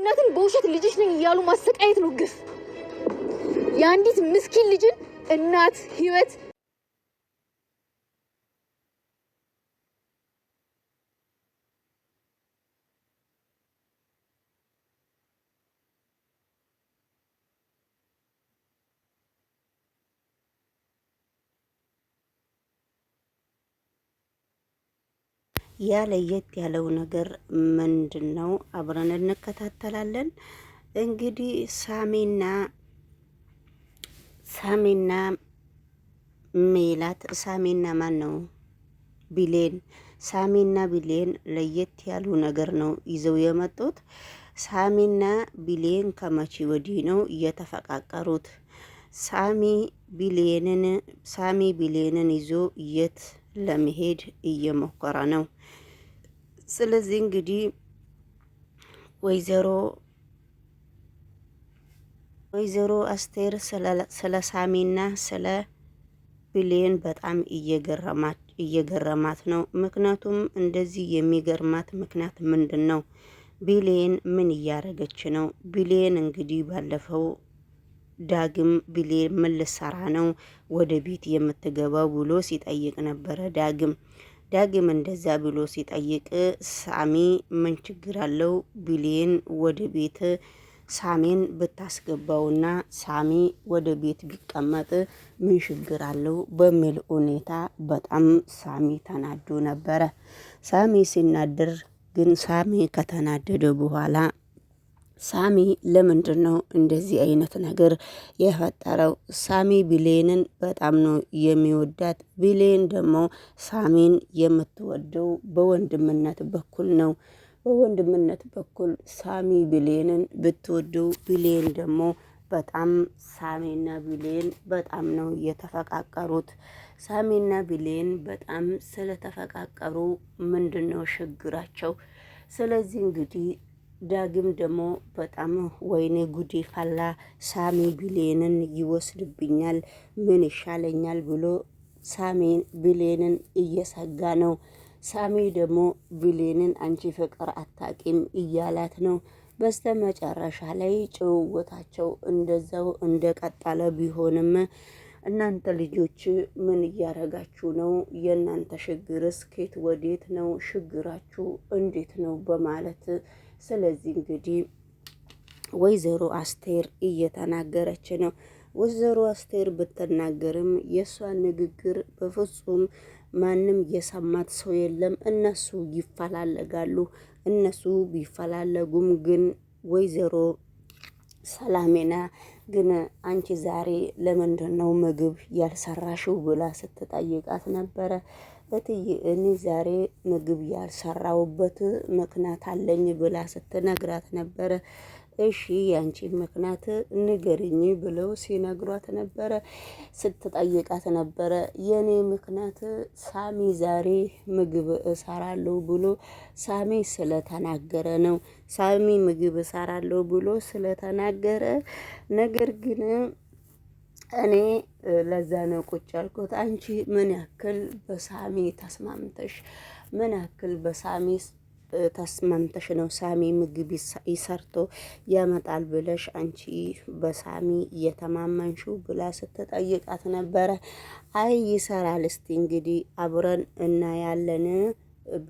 እናትን በውሸት ልጅሽ ነኝ እያሉ ማሰቃየት ነው ግፍ። የአንዲት ምስኪን ልጅን እናት ህይወት ያ ለየት ያለው ነገር ምንድነው? አብረን እንከታተላለን። እንግዲህ ሳሚና ሜላት ሳሚና ማን ነው ቢሌን ሳሚና ቢሌን ለየት ያሉ ነገር ነው ይዘው የመጡት። ሳሚና ቢሌን ከመቼ ወዲህ ነው እየተፈቃቀሩት? ሳሚ ቢሌንን ይዞ የት ለመሄድ እየሞከረ ነው? ስለዚህ እንግዲህ ወይዘሮ አስቴር ስለ ሳሚና ስለ ቢሌን በጣም እየገረማት ነው። ምክንያቱም እንደዚህ የሚገርማት ምክንያት ምንድን ነው? ቢሌን ምን እያረገች ነው? ቢሌን እንግዲህ ባለፈው ዳግም ቢሌን ምን ልሰራ ነው ወደ ቤት የምትገባው ብሎ ሲጠይቅ ነበረ። ዳግም እንደዛ ብሎ ሲጠይቅ ሳሚ ምን ችግር አለው ቢሌን ወደ ቤት ሳሚን ብታስገባውና ሳሚ ወደ ቤት ቢቀመጥ ምን ችግር አለው በሚል ሁኔታ በጣም ሳሚ ተናዶ ነበረ። ሳሚ ሲናደር ግን ሳሚ ከተናደደ በኋላ ሳሚ ለምንድን ነው እንደዚህ አይነት ነገር የፈጠረው? ሳሚ ቢሌንን በጣም ነው የሚወዳት። ቢሌን ደግሞ ሳሚን የምትወደው በወንድምነት በኩል ነው። በወንድምነት በኩል ሳሚ ቢሌንን ብትወደው፣ ቢሌን ደግሞ በጣም ሳሚና ቢሌን በጣም ነው የተፈቃቀሩት። ሳሚና ቢሌን በጣም ስለተፈቃቀሩ ምንድን ነው ችግራቸው? ስለዚህ እንግዲህ ዳግም ደግሞ በጣም ወይኔ ጉዴ ፈላ፣ ሳሚ ቢሌንን ይወስድብኛል፣ ምን ይሻለኛል ብሎ ሳሚን ቢሌንን እየሰጋ ነው። ሳሚ ደግሞ ቢሌንን አንቺ ፍቅር አታቂም እያላት ነው። በስተ መጨረሻ ላይ ጭውውታቸው እንደዛው እንደቀጠለ ቢሆንም እናንተ ልጆች ምን እያረጋችሁ ነው? የእናንተ ችግርስ ከየት ወዴት ነው? ችግራችሁ እንዴት ነው? በማለት ስለዚህ እንግዲህ ወይዘሮ አስቴር እየተናገረች ነው። ወይዘሮ አስቴር ብትናገርም የእሷን ንግግር በፍጹም ማንም የሰማት ሰው የለም። እነሱ ይፈላለጋሉ። እነሱ ቢፈላለጉም ግን ወይዘሮ ሰላሜና ግን አንቺ ዛሬ ለምንድን ነው ምግብ ያልሰራሽው ብላ ስትጠይቃት ነበረ። እትዬ እኔ ዛሬ ምግብ ያልሰራውበት ምክንያት አለኝ ብላ ስትነግራት ነበረ። እሺ ያንቺ ምክንያት ንገሪኝ ብለው ሲነግሯት ነበረ። ስትጠይቃት ነበረ። የኔ ምክንያት ሳሚ ዛሬ ምግብ እሰራለሁ ብሎ ሳሚ ስለተናገረ ነው። ሳሚ ምግብ እሰራለሁ ብሎ ስለተናገረ ነገር ግን እኔ ለዛ ነው ቁጭ ያልኩት። አንቺ ምን ያክል በሳሚ ተስማምተሽ ተስማምተሽ ነው ሳሚ ምግብ ይሰርቶ ያመጣል ብለሽ አንቺ በሳሚ እየተማመንሽው ብላ ስትጠይቃት ነበረ። አይ ይሰራል፣ እስቲ እንግዲህ አብረን እናያለን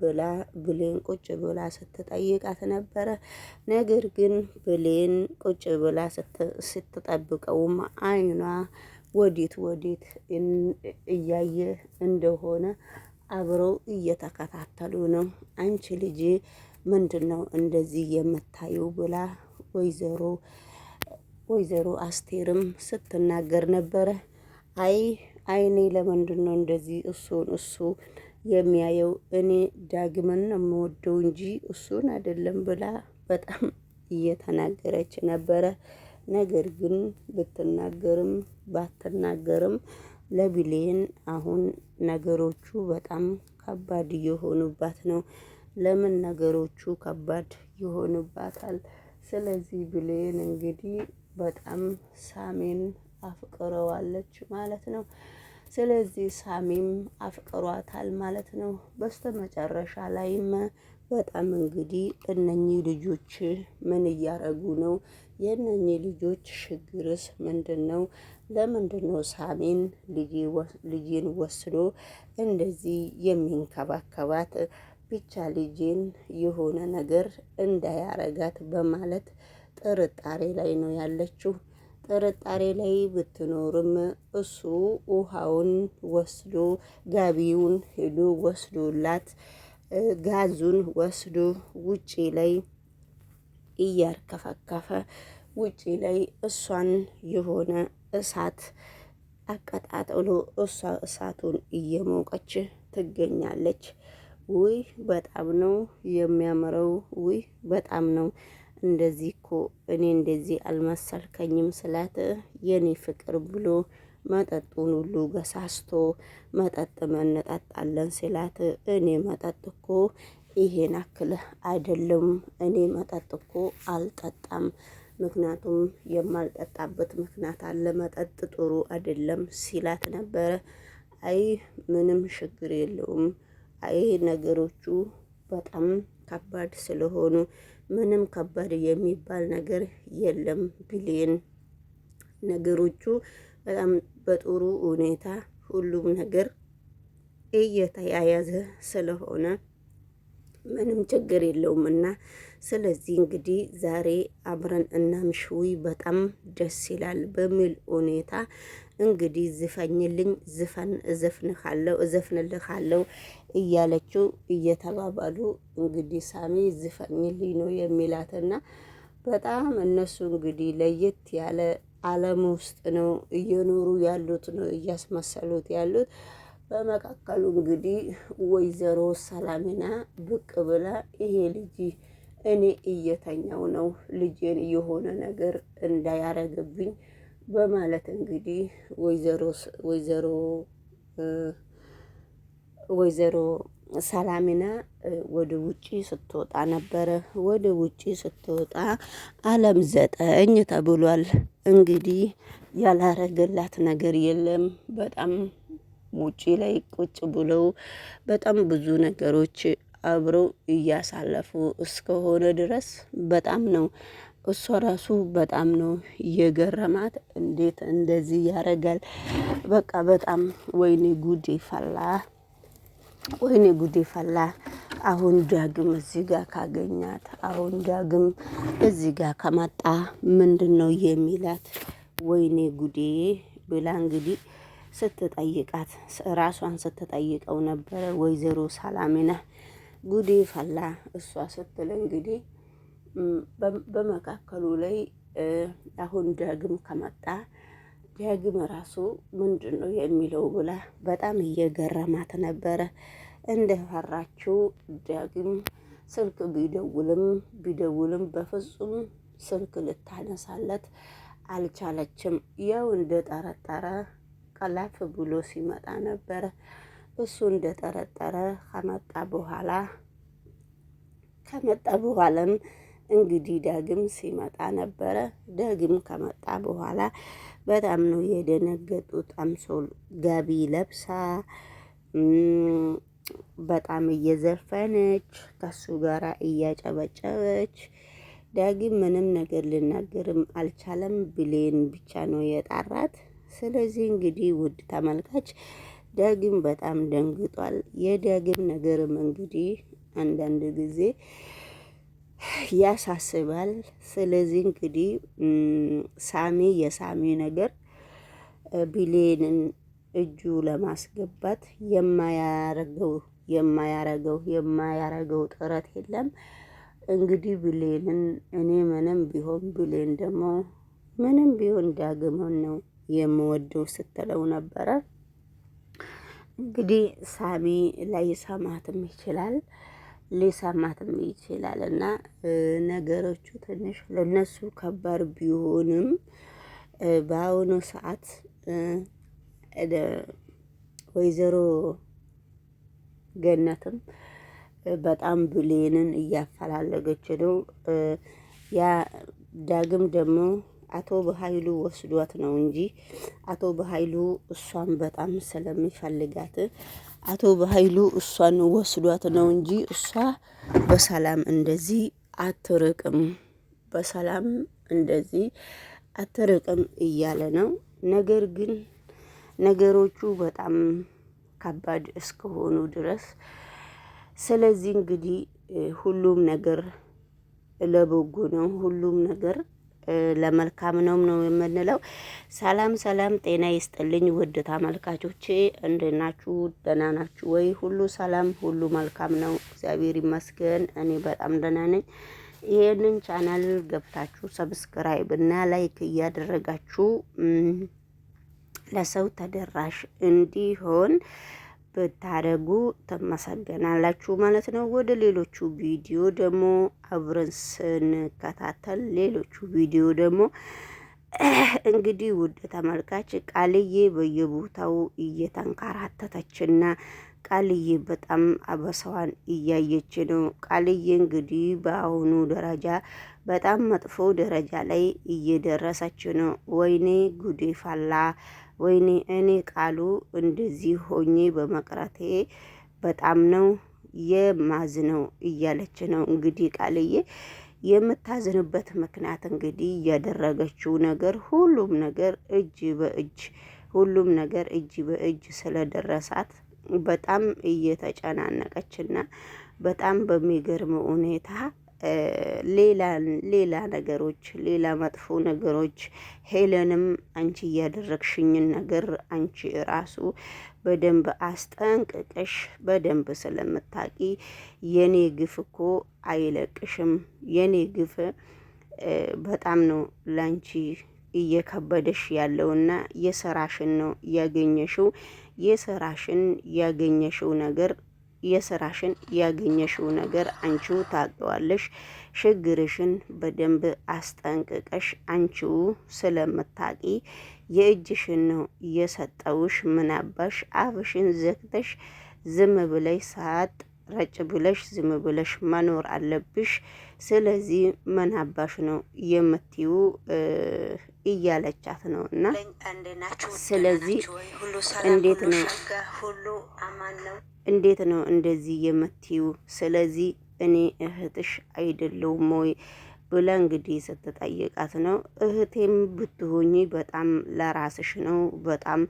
ብላ ብሌን ቁጭ ብላ ስትጠይቃት ነበረ። ነገር ግን ብሌን ቁጭ ብላ ስትጠብቀውም አይኗ ወዴት እያየ እንደሆነ አብረው እየተከታተሉ ነው። አንቺ ልጅ ምንድን ነው እንደዚህ የምታየው ብላ ወይዘሮ አስቴርም ስትናገር ነበረ። አይኔ ለምንድን ነው እንደዚህ እሱ የሚያየው? እኔ ዳግምን ነው የምወደው እንጂ እሱን አይደለም ብላ በጣም እየተናገረች ነበረ። ነገር ግን ብትናገርም ባትናገርም ለቢሌን አሁን ነገሮቹ በጣም ከባድ እየሆኑባት ነው። ለምን ነገሮቹ ከባድ ይሆኑባታል? ስለዚህ ብሌን እንግዲህ በጣም ሳሚን አፍቅረዋለች ማለት ነው። ስለዚህ ሳሚም አፍቅሯታል ማለት ነው። በስተመጨረሻ ላይም በጣም እንግዲህ እነኚህ ልጆች ምን እያረጉ ነው? የእነኚህ ልጆች ችግርስ ምንድን ነው? ለምንድን ነው ሳሚን ልጄን ወስዶ እንደዚህ የሚንከባከባት? ብቻ ልጄን የሆነ ነገር እንዳያረጋት በማለት ጥርጣሬ ላይ ነው ያለችው። ጥርጣሬ ላይ ብትኖርም እሱ ውሃውን ወስዶ ጋቢውን ሄዶ ወስዶላት ጋዙን ወስዶ ውጪ ላይ እያርከፈከፈ ውጪ ላይ እሷን የሆነ እሳት አቀጣጥሎ እሷ እሳቱን እየሞቀች ትገኛለች። ውይ በጣም ነው የሚያምረው። ውይ በጣም ነው። እንደዚህ እኮ እኔ እንደዚህ አልመሰልከኝም ስላት የኔ ፍቅር ብሎ መጠጡን ሁሉ ገሳስቶ መጠጥ እንጠጣለን ሲላት እኔ መጠጥ እኮ ይሄን አክል አይደለም፣ እኔ መጠጥ እኮ አልጠጣም። ምክንያቱም የማልጠጣበት ምክንያት አለ፣ መጠጥ ጥሩ አይደለም ሲላት ነበረ። አይ ምንም ችግር የለውም፣ አይ ነገሮቹ በጣም ከባድ ስለሆኑ ምንም ከባድ የሚባል ነገር የለም ብሌን፣ ነገሮቹ በጣም በጥሩ ሁኔታ ሁሉም ነገር እየተያያዘ ስለሆነ ምንም ችግር የለውምና ስለዚህ እንግዲህ ዛሬ አብረን እናምሽዊ በጣም ደስ ይላል በሚል ሁኔታ እንግዲህ ዝፈኝልኝ፣ እዘፍንልሃለሁ እያለችው እየተባባሉ እንግዲህ ሳሚ ዝፈኝልኝ ነው የሚላትና በጣም እነሱ እንግዲህ ለየት ያለ ዓለም ውስጥ ነው እየኖሩ ያሉት ነው እያስመሰሉት ያሉት። በመካከሉ እንግዲህ ወይዘሮ ሰላሚና ብቅ ብላ ይሄ ልጅ እኔ እየተኛው ነው ልጄን የሆነ ነገር እንዳያረግብኝ በማለት እንግዲህ ወይዘሮ ሰላሚና ወደ ውጪ ስትወጣ ነበረ። ወደ ውጪ ስትወጣ ዓለም 9 ተብሏል። እንግዲህ ያላረገላት ነገር የለም። በጣም ውጪ ላይ ቁጭ ብለው በጣም ብዙ ነገሮች አብረው እያሳለፉ እስከሆነ ድረስ በጣም ነው እሷ ራሱ በጣም ነው የገረማት። እንዴት እንደዚህ ያረጋል? በቃ በጣም ወይኔ ጉዴ ፈላ፣ ወይኔ ጉዴ ፈላ። አሁን ዳግም እዚህ ጋር ካገኛት፣ አሁን ዳግም እዚህ ጋር ከመጣ ምንድነው የሚላት? ወይኔ ጉዴ ብላ እንግዲህ ስትጠይቃት ራሷን ስትጠይቀው ነበረ ወይዘሮ ሰላሚና። ጉዴ ፈላ እሷ ስትል እንግዲህ በመካከሉ ላይ አሁን ዳግም ከመጣ ዳግም ራሱ ምንድን ነው የሚለው ብላ በጣም እየገረማት ነበረ። እንደፈራችው ዳግም ስልክ ቢደውልም በፍጹም ስልክ ልታነሳለት አልቻለችም። ያው እንደጠረጠረ ቀላፍ ብሎ ሲመጣ ነበረ። እሱ እንደጠረጠረ ከመጣ በኋላም እንግዲህ ዳግም ሲመጣ ነበረ። ዳግም ከመጣ በኋላ በጣም ነው የደነገጡት። አምሶል ጋቢ ለብሳ በጣም እየዘፈነች ከሱ ጋር እያጨበጨበች ዳግም ምንም ነገር ልናገርም አልቻለም። ብሌን ብቻ ነው የጣራት። ስለዚህ እንግዲህ ውድ ተመልካች ዳግም በጣም ደንግጧል። የዳግም ነገርም እንግዲህ አንዳንድ ጊዜ ያሳስባል። ስለዚህ እንግዲህ የሳሚ ነገር ብሌንን እጁ ለማስገባት የማያረገው ጥረት የለም። እንግዲህ ብሌንን እኔ ምንም ቢሆን ብሌን ደግሞ ምንም ቢሆን ዳግምን ነው የምወደው ስትለው ነበረ። እንግዲህ ሳሚ ላይሰማትም ይችላል ሊሰማትም ይችላል እና ነገሮቹ ትንሽ ለነሱ ከባድ ቢሆንም በአሁኑ ሰዓት ወይዘሮ ገነትም በጣም ብሌንን እያፈላለገች ነው። ያ ዳግም ደግሞ አቶ በኃይሉ ወስዷት ነው እንጂ አቶ በኃይሉ እሷን በጣም ስለሚፈልጋት አቶ በኃይሉ እሷን ወስዷት ነው እንጂ እሷ በሰላም እንደዚህ አትርቅም፣ በሰላም እንደዚህ አትርቅም እያለ ነው። ነገር ግን ነገሮቹ በጣም ከባድ እስከሆኑ ድረስ ስለዚህ እንግዲህ ሁሉም ነገር ለበጎ ነው፣ ሁሉም ነገር ለመልካም ነው የምንለው። ሰላም ሰላም፣ ጤና ይስጥልኝ ውድ ተመልካቾቼ፣ እንዴት ናችሁ? ደህና ናችሁ ወይ? ሁሉ ሰላም፣ ሁሉ መልካም ነው፣ እግዚአብሔር ይመስገን። እኔ በጣም ደህና ነኝ። ይሄንን ቻናል ገብታችሁ ሰብስክራይብ እና ላይክ እያደረጋችሁ ለሰው ተደራሽ እንዲሆን ብታደርጉ ትመሰገናላችሁ ማለት ነው። ወደ ሌሎቹ ቪዲዮ ደግሞ አብረን ስንከታተል ሌሎቹ ቪዲዮ ደግሞ እንግዲህ ውድ ተመልካች ቃልዬ በየቦታው እየተንከራተተችና ቃልዬ በጣም አበሳዋን እያየች ነው። ቃልዬ እንግዲህ በአሁኑ ደረጃ በጣም መጥፎ ደረጃ ላይ እየደረሰች ነው። ወይኔ ጉዴ ፈላ፣ ወይኔ እኔ ቃሉ እንደዚህ ሆኜ በመቅረቴ በጣም ነው የማዝነው እያለች ነው። እንግዲህ ቃልዬ የምታዝንበት ምክንያት እንግዲህ ያደረገችው ነገር ሁሉም ነገር እጅ በእጅ ሁሉም ነገር እጅ በእጅ ስለደረሳት በጣም እየተጨናነቀችና በጣም በሚገርም ሁኔታ ሌላ ነገሮች ሌላ መጥፎ ነገሮች ሄለንም አንቺ እያደረግሽኝን ነገር አንቺ ራሱ በደንብ አስጠንቅቀሽ በደንብ ስለምታቂ የኔ ግፍ እኮ አይለቅሽም፣ የኔ ግፍ በጣም ነው ላንቺ እየከበደሽ ያለውና የስራሽን ነው ያገኘሽው፣ የስራሽን ያገኘሽው ነገር አንቺው ታውቂዋለሽ። ችግርሽን በደንብ አስጠንቅቀሽ አንቺው ስለምታቂ የእጅሽን ነው የሰጠውሽ። ምናባሽ አፍሽን ዘግተሽ ዝም ብለሽ ሰዓት ረጭ ብለሽ ዝም ብለሽ መኖር አለብሽ። ስለዚህ ምናባሽ ነው የምትዩ እያለቻት ነው። እና ስለዚህ እንዴት ነው እንደዚህ የምትዩ? ስለዚህ እኔ እህትሽ አይደለሁም ወይ ብላ እንግዲህ ስትጠይቃት ነው። እህቴም ብትሆኚ በጣም ለራስሽ ነው፣ በጣም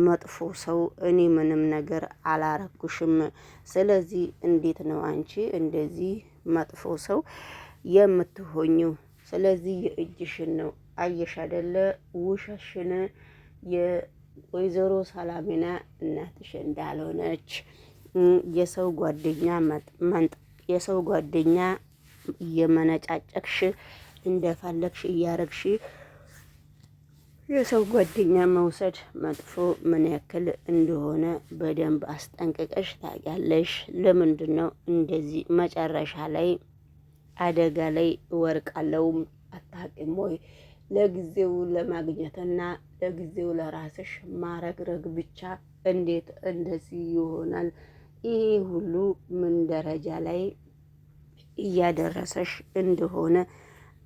መጥፎ ሰው፣ እኔ ምንም ነገር አላረኩሽም። ስለዚህ እንዴት ነው አንቺ እንደዚህ መጥፎ ሰው የምትሆኚው? ስለዚህ የእጅሽን ነው አየሽ አይደለ? ውሸሽን የወይዘሮ ሰላሚና እናትሽ እንዳልሆነች የሰው ጓደኛ እየመነጫጨቅሽ እንደፈለግሽ እያረግሽ የሰው ጓደኛ መውሰድ መጥፎ ምን ያክል እንደሆነ በደንብ አስጠንቅቀሽ ታውቂያለሽ። ለምንድን ነው እንደዚህ መጨረሻ ላይ አደጋ ላይ እወርቃለሁም አታውቂም ወይ? ለጊዜው ለማግኘትና ለጊዜው ለራስሽ ማረግረግ ብቻ እንዴት እንደዚህ ይሆናል? ይሄ ሁሉ ምን ደረጃ ላይ እያደረሰሽ እንደሆነ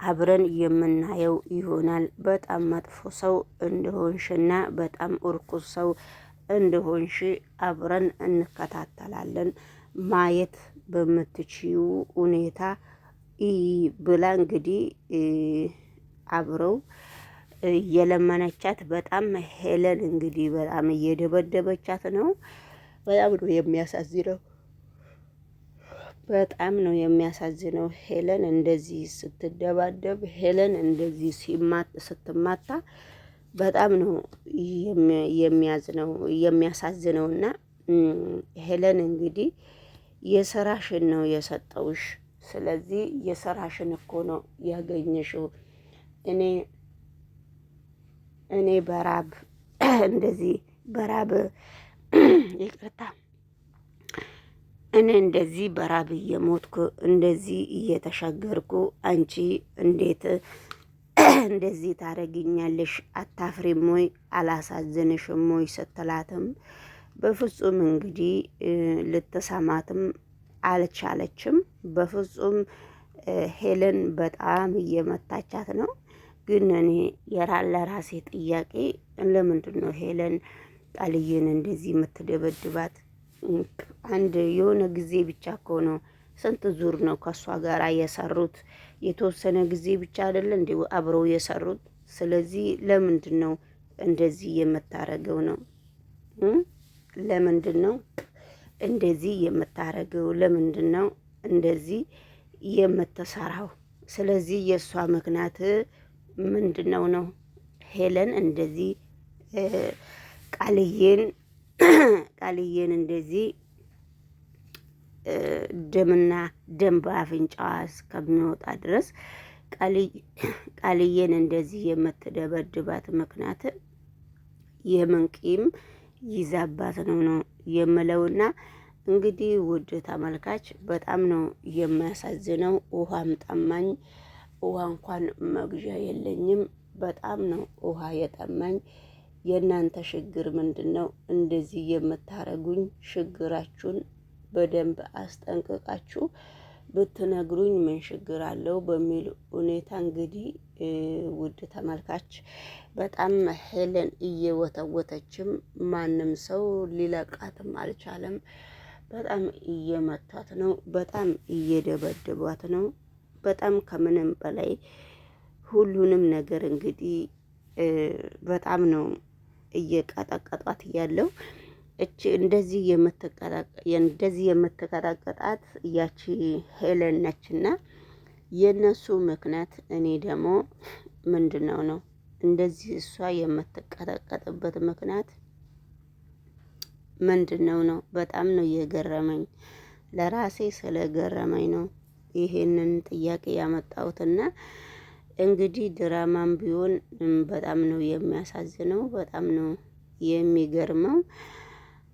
አብረን የምናየው ይሆናል። በጣም መጥፎ ሰው እንደሆንሽና በጣም እርኩስ ሰው እንደሆንሽ አብረን እንከታተላለን። ማየት በምትችዩ ሁኔታ ብላ እንግዲህ አብረው የለመነቻት በጣም ሄለን እንግዲህ በጣም እየደበደበቻት ነው። በጣም ነው የሚያሳዝነው። በጣም ነው የሚያሳዝነው። ሄለን እንደዚህ ስትደባደብ፣ ሄለን እንደዚህ ስትማታ በጣም ነው የሚያሳዝነውና ሄለን እንግዲህ የስራሽን ነው የሰጠውሽ። ስለዚህ የስራሽን እኮ ነው ያገኘሽው። እኔ በራብ እንደዚህ በራብ ይቅርታ እኔ እንደዚህ በራብ እየሞትኩ እንደዚህ እየተሸገርኩ አንቺ እንዴት እንደዚህ ታረጊኛለሽ? አታፍሪም ወይ? አላሳዝንሽም ወይ ስትላትም በፍጹም እንግዲህ ልትሰማትም አልቻለችም። በፍጹም ሄለን በጣም እየመታቻት ነው። ግን እኔ ለራሴ ጥያቄ ለምንድን ነው ሄለን ቃልዬን እንደዚህ የምትደበድባት? አንድ የሆነ ጊዜ ብቻ እኮ ነው። ስንት ዙር ነው ከእሷ ጋር የሰሩት? የተወሰነ ጊዜ ብቻ አይደለ እንዲ አብረው የሰሩት። ስለዚህ ለምንድን ነው እንደዚህ የምታረገው ነው? ለምንድን ነው እንደዚህ የምታረገው? ለምንድን ነው እንደዚህ የምትሰራው? ስለዚህ የእሷ ምክንያት ምንድነው ነው? ሄለን እንደዚህ ቃልዬን እንደዚህ ደምና ደም በአፍንጫዋ እስከሚወጣ ድረስ ቃልዬን እንደዚህ የምትደበድባት ምክንያት የምን ቂም ይዛባት ነው የምለውና እንግዲህ ውድ ተመልካች በጣም ነው የሚያሳዝነው። ውሃም ጠማኝ፣ ውሃ እንኳን መግዣ የለኝም። በጣም ነው ውሃ የጠማኝ። የእናንተ ችግር ምንድን ነው? እንደዚህ የምታረጉኝ ችግራችሁን በደንብ አስጠንቅቃችሁ ብትነግሩኝ ምን ችግር አለው በሚል ሁኔታ እንግዲህ ውድ ተመልካች በጣም ሄለን እየወተወተችም ማንም ሰው ሊለቃትም አልቻለም። በጣም እየመቷት ነው። በጣም እየደበደቧት ነው። በጣም ከምንም በላይ ሁሉንም ነገር እንግዲህ በጣም ነው እየቀጠቀጧት ያለው። እቺ እንደዚህ የምትቀጠቀጣት ያቺ ሄለን ነችና የነሱ ምክንያት እኔ ደግሞ ምንድነው ነው እንደዚህ እሷ የምትቀጠቀጥበት ምክንያት ምንድነው ነው? በጣም ነው የገረመኝ። ለራሴ ስለገረመኝ ነው ይሄንን ጥያቄ ያመጣሁትና እንግዲህ ድራማም ቢሆን በጣም ነው የሚያሳዝነው። በጣም ነው የሚገርመው።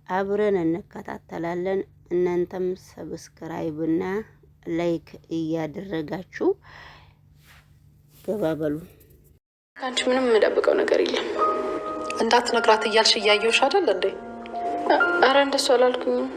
አብረን እንከታተላለን። እናንተም ሰብስክራይብ እና ላይክ እያደረጋችሁ ገባበሉ። አንቺ ምንም የምደብቀው ነገር የለም። እንዳትነግራት እያልሽ እያየሁሽ አይደል እንዴ? አረ እንደሱ አላልኩኝም።